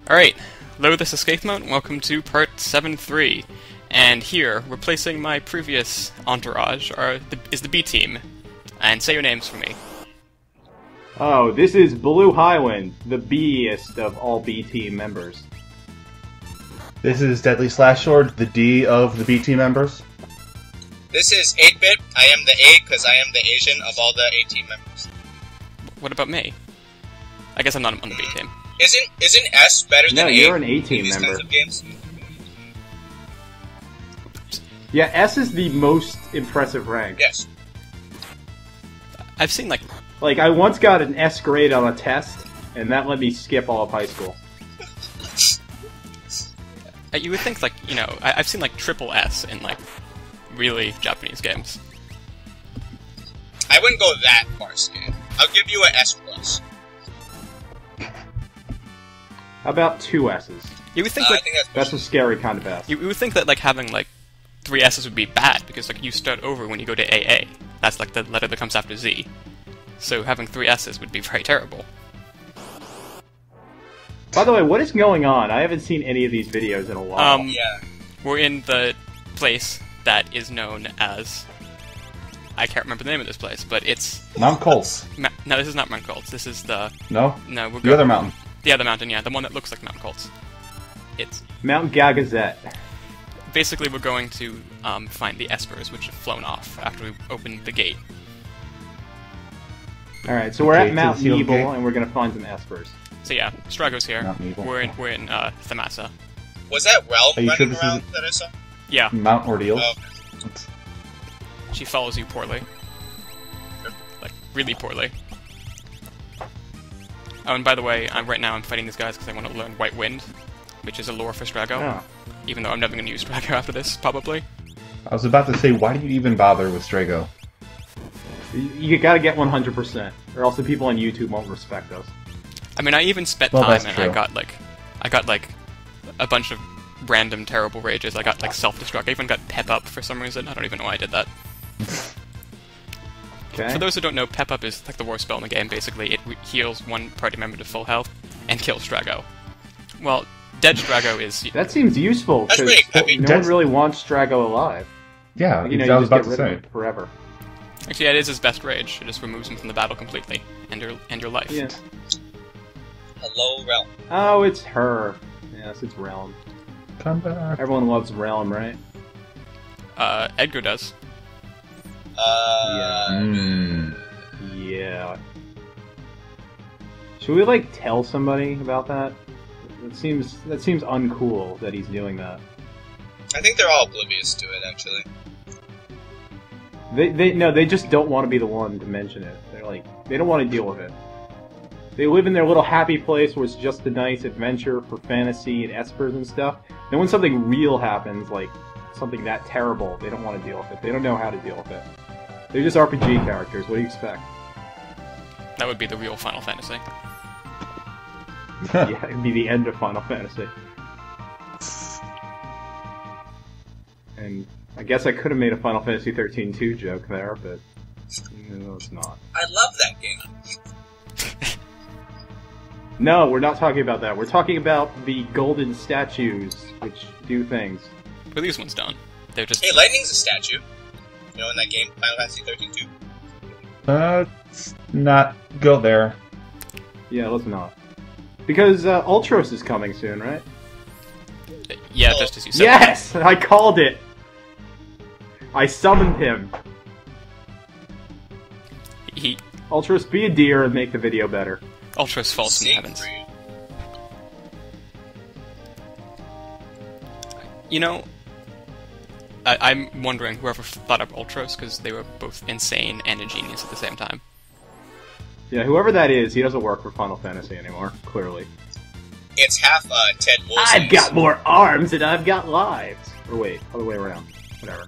Alright, hello, this is Escape Mode, and welcome to part 7.3. And here, replacing my previous entourage, is the B team. And say your names for me. Oh, this is Blue Highwind, the B-est of all B team members. This is Deadly Slashsword, the D of the B team members. This is 8-Bit. I am the A because I am the Asian of all the A team members. What about me? I guess I'm not on the B team. Isn't S better than A? No, you're an A in team these member. kinds of games? Yeah, S is the most impressive rank. Yes. I've seen, like, Like, I once got an S grade on a test, and that let me skip all of high school. you would think, like, you know, I've seen, like, triple S in, like, really Japanese games. I wouldn't go that far, Skid. I'll give you an S+. How about 2 S's? You would think, I like, think that's That's a scary kind of S. you would think that, like, having, like, 3 S's would be bad, because, like, you start over when you go to AA. That's, like, the letter that comes after Z. So having 3 S's would be very terrible. By the way, what is going on? I haven't seen any of these videos in a while. Yeah. We're in the place that is known as... I can't remember the name of this place, but it's... Mount Colts. No, this is not Mount Colts. This is the... No? No, we're The other mountain. The other mountain, yeah. The one that looks like Mount Colts. It's... Mount Gagazette. Basically, we're going to find the espers, which have flown off after we opened the gate. Alright, so we're at Gate Mount to the sealed Nebel, gate. and we're gonna find some espers. So yeah, Strago's here. Mount Nebel. We're in Thamasa. Was that Realm Are you sure running this around that I saw? Yeah, Mount Ordeal. Oh, she follows you poorly. Like, really poorly. Oh, and by the way, right now I'm fighting these guys because I want to learn White Wind, which is a lore for Strago. Oh. Even though I'm never going to use Strago after this, probably. I was about to say, why do you even bother with Strago? You gotta get 100%, or else the people on YouTube won't respect us. I mean, I even spent Well, time that's and true. I got like a bunch of random terrible rages. I got like self-destruct. I even got pep up for some reason. I don't even know why I did that. Okay? For those who don't know, pep up is like the worst spell in the game. Basically, it heals one party member to full health and kills Strago. Well, dead Strago is That seems useful, That's because pretty- I mean, no one that's- really wants Strago alive. Yeah, You know, I you was just about get to rid say. of him forever. actually yeah, it is his best rage. It just removes him from the battle completely and your life. Yeah. hello, Realm. Oh, it's her. Yes, it's Realm. Come back. Everyone loves Realm, right? Edgar does. Yeah. Should we, like, tell somebody about that? That seems uncool that he's doing that. I think they're all oblivious to it, actually. They just don't want to be the one to mention it. They're like, they don't want to deal with it. They live in their little happy place where it's just a nice adventure for fantasy and espers and stuff. Then when something real happens, like something that terrible, they don't want to deal with it. They don't know how to deal with it. They're just RPG characters. What do you expect? That would be the real Final Fantasy. Yeah, it'd be the end of Final Fantasy. And I guess I could have made a Final Fantasy 13-2 joke there, but no, it's not. I love that game. No, we're not talking about that. We're talking about the golden statues, which do things. But these ones don't. They're just... Hey, Lightning's a statue. You know, in that game, Final Fantasy 13-2. Let's not go there. Yeah, let's not. Because Ultros is coming soon, right? Yeah, just as you said. Yes! I called it! I summoned him. He... Ultros, be a deer and make the video better. Ultras falls from the heavens. Siegfried. You know, I'm wondering whoever thought up Ultros, because they were both insane and a genius at the same time. Yeah, whoever that is, he doesn't work for Final Fantasy anymore, clearly. It's half Ted Wilson. I've got more arms and I've got lives! Or wait, other way around. Whatever.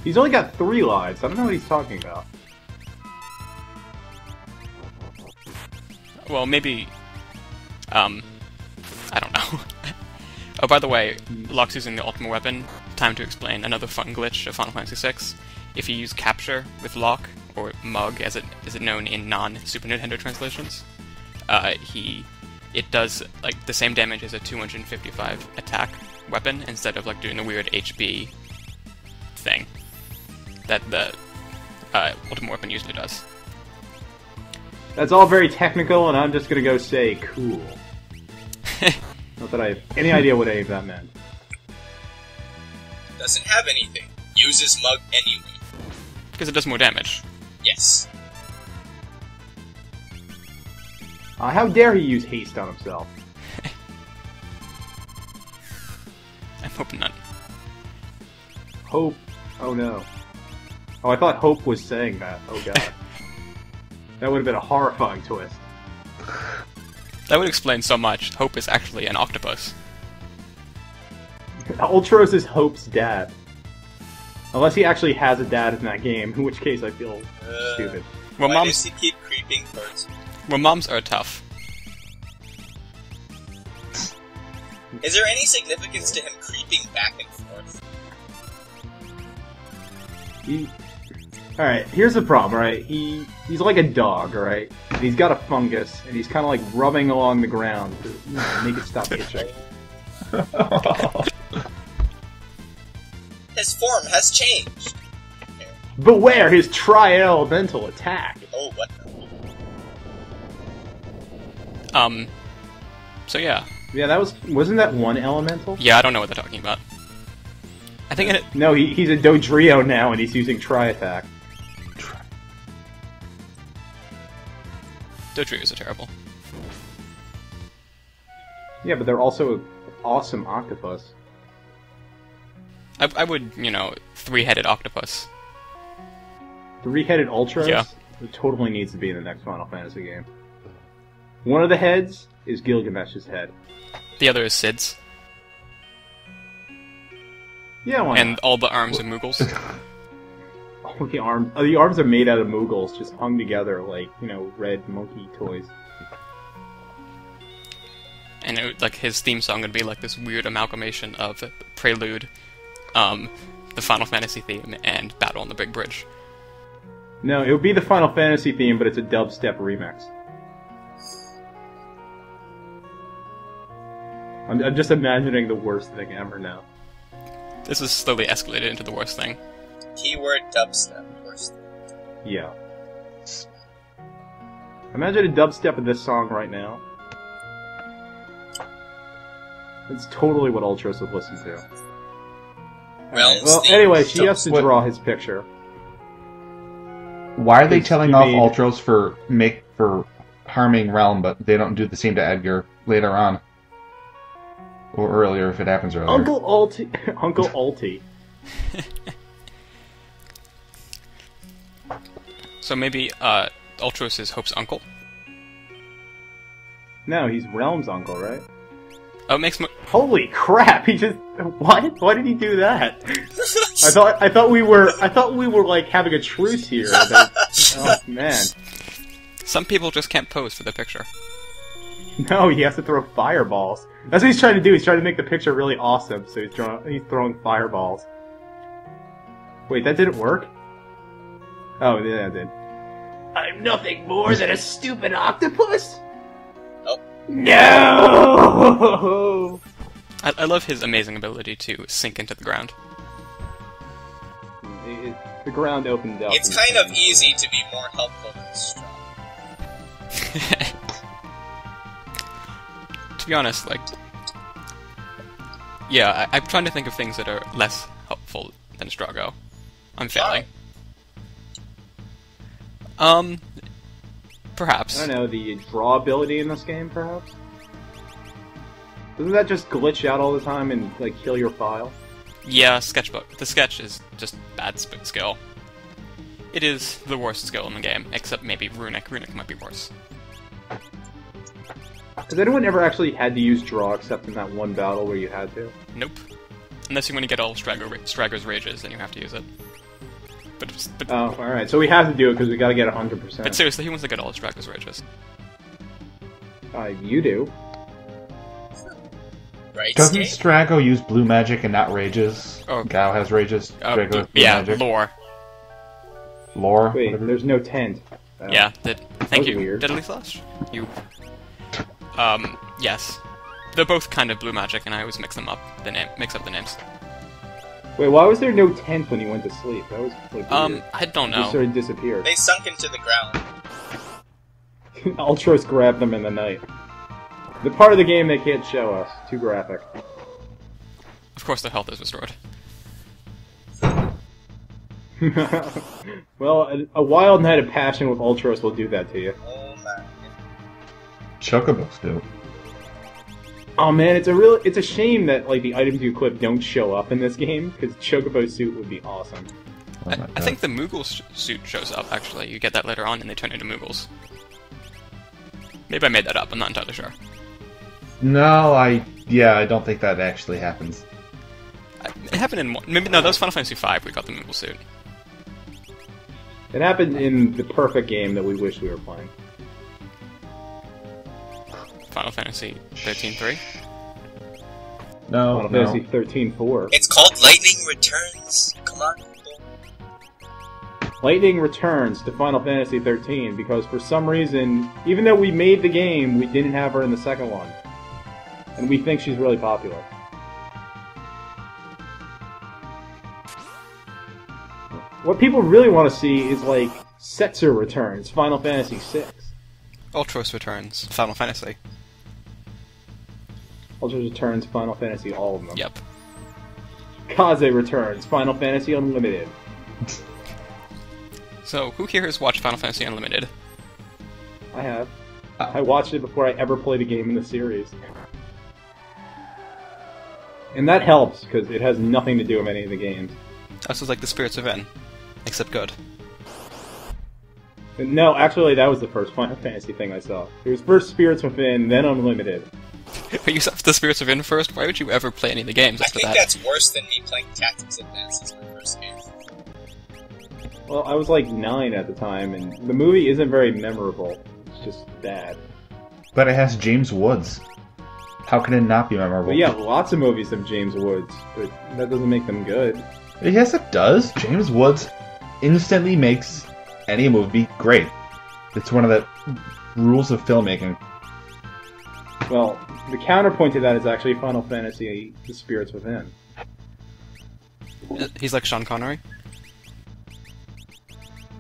He's only got 3 lives. I don't know what he's talking about. Well, maybe... I don't know. Oh, by the way, Locke's using the Ultimate Weapon. Time to explain another fun glitch of Final Fantasy VI. If you use Capture with Locke, or Mug as it known in non-Super Nintendo translations, it does like the same damage as a 255 attack weapon instead of like doing the weird HB thing that the ultimate weapon usually does. That's all very technical, and I'm just gonna go say cool. Not that I have any idea what any of that meant. Doesn't have anything. Uses Mug anyway. Because it does more damage. Yes. How dare he use haste on himself? I'm hoping not. Hope. Oh no. Oh, I thought Hope was saying that. Oh god. That would have been a horrifying twist. That would explain so much. Hope is actually an octopus. Ultros is Hope's dad. Unless he actually has a dad in that game, in which case I feel stupid. Well, why moms. does he keep creeping towards me? Well, moms are tough. Is there any significance to him creeping back and forth? Alright, here's the problem, right? He's like a dog, right? He's got a fungus, and he's kind of like rubbing along the ground to make it stop itching. His form has changed. Beware his tri-elemental attack! Oh, what? So yeah. Yeah, wasn't that one elemental? Yeah, I don't know what they're talking about. I think it... No, he's a Dodrio now, and he's using tri-attack. Dodrios are terrible. Yeah, but they're also an awesome octopus. I would, you know, three-headed octopus. Three-headed Ultros? Yeah. It totally needs to be in the next Final Fantasy game. One of the heads is Gilgamesh's head. The other is Sid's. Yeah, why And not? all the arms are Moogles. Oh, the arms are made out of Moogles, just hung together like, you know, red monkey toys. And like his theme song would be like this weird amalgamation of Prelude, the Final Fantasy theme, and Battle on the Big Bridge. No, it would be the Final Fantasy theme, but it's a dubstep remix. I'm just imagining the worst thing ever now. This is slowly escalated into the worst thing. Keyword dubstep. Worst. Yeah. Imagine a dubstep of this song right now. It's totally what Ultros would listen to. Well, anyway, she has to draw his picture. Why are they telling off made- Ultros for harming Realm, but they don't do the same to Edgar later on? Or earlier, if it happens earlier. Uncle Alti. Uncle Alti. So maybe Ultros is Hope's uncle? No, he's Realm's uncle, right? Oh, it makes Holy crap! He just what? Why did he do that? I thought we were like having a truce here. Oh man! Some people just can't pose for the picture. No, he has to throw fireballs. That's what he's trying to do. He's trying to make the picture really awesome, so he's throwing fireballs. Wait, that didn't work? Oh, yeah, it did. I'm nothing more than a stupid octopus? Oh. No! I love his amazing ability to sink into the ground. The ground opened up. It's kind of easy to be more helpful than strong. To be honest, like... Yeah, I'm trying to think of things that are less helpful than Strago. I'm failing. Perhaps. I don't know, the draw ability in this game, perhaps? Doesn't that just glitch out all the time and, like, kill your file? Yeah, Sketchbook. The sketch is just bad skill. It is the worst skill in the game, except maybe Runic. Runic might be worse. Has anyone ever actually had to use draw except in that one battle where you had to? Nope. Unless you want to get all Strago's rages, then you have to use it. But Oh, alright, so we have to do it because we gotta get 100%. But seriously, who wants to get all of Strago's rages? You do. Right, Doesn't Skate? Strago use blue magic and not rages? Oh. Gao has rages. Strago has blue yeah, magic. lore. Lore? Wait, whatever. there's no tent. Yeah, thank was you, weird. Deadly Slash. You Yes. They're both kind of blue magic, and I always mix up the names. Wait, why was there no tent when he went to sleep? That was like weird. I don't He just know. sort of disappeared. They sunk into the ground. Ultros grabbed them in the night. The part of the game they can't show us. Too graphic. Of course, their health is restored. Well, a wild night of passion with Ultros will do that to you. Oh my. Chocobos do. Oh man, it's a shame that like the items you equip don't show up in this game, because Chocobo suit would be awesome. Oh my I God. think the Moogle suit shows up, actually. You get that later on, and they turn into Moogles. Maybe I made that up, I'm not entirely sure. No, I don't think that actually happens. It happened in one... Maybe, no, that was Final Fantasy V we got the Moogle suit. It happened in the perfect game that we wish we were playing. Final Fantasy 13-3? No, Final no. Fantasy 13-4. It's called Lightning Returns. Come on, people. Lightning returns to Final Fantasy 13 because for some reason, even though we made the game, we didn't have her in the second one. And we think she's really popular. What people really want to see is, like, Setzer returns, Final Fantasy VI. Ultros returns. Final Fantasy. Ultros returns, Final Fantasy, all of them. Yep. Kaze returns, Final Fantasy Unlimited. So, who here has watched Final Fantasy Unlimited? I have. I watched it before I ever played a game in the series. And that helps, because it has nothing to do with any of the games. This was like the Spirits Within, except good. No, actually, that was the first Final Fantasy thing I saw. It was first Spirits Within, then Unlimited. But you saw the Spirits Within first? Why would you ever play any of the games I after think that? that's worse than me playing Tactics Advance as my first game. Well, I was like 9 at the time, and the movie isn't very memorable. It's just bad. But it has James Woods. How can it not be memorable? But yeah, lots of movies have James Woods, but that doesn't make them good. Yes, it does. James Woods instantly makes any movie great. It's one of the rules of filmmaking. Well, the counterpoint to that is actually Final Fantasy The Spirits Within. He's like Sean Connery?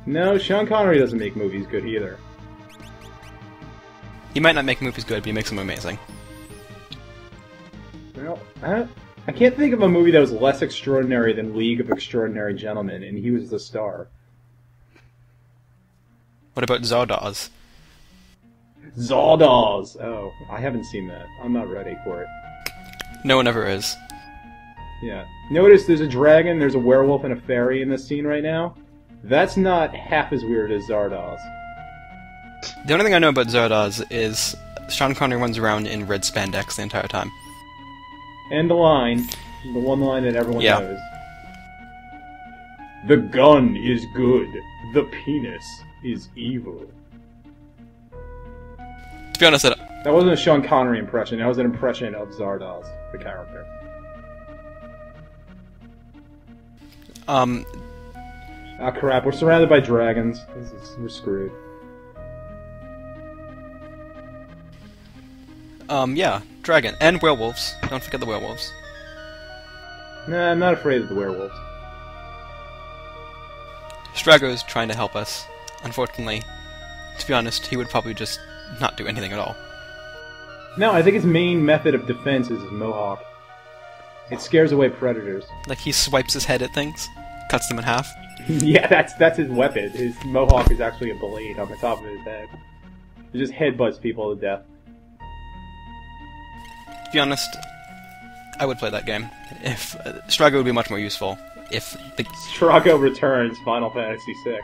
No, Sean Connery doesn't make movies good either. He might not make movies good, but he makes them amazing. Well, I can't think of a movie that was less extraordinary than League of Extraordinary Gentlemen, and he was the star. What about Zardoz? Zardoz! Oh, I haven't seen that. I'm not ready for it. No one ever is. Yeah. Notice there's a dragon, there's a werewolf, and a fairy in this scene right now. That's not half as weird as Zardoz. The only thing I know about Zardoz is Sean Connery runs around in red spandex the entire time. And the one line that everyone Yeah. knows. The gun is good, the penis is evil. To be honest, That wasn't a Sean Connery impression, that was an impression of Zardoz, the character. Ah crap, we're surrounded by dragons. We're screwed. Yeah, dragon. And werewolves. Don't forget the werewolves. Nah, I'm not afraid of the werewolves. Strago's trying to help us. Unfortunately, to be honest, he would probably just not do anything at all. No, I think his main method of defense is his mohawk. It scares away predators. Like, he swipes his head at things, cuts them in half. Yeah, that's his weapon. His mohawk is actually a blade on the top of his head. It just headbutts people to death. To be honest, I would play that game. If Strago would be much more useful if the Strago returns Final Fantasy VI.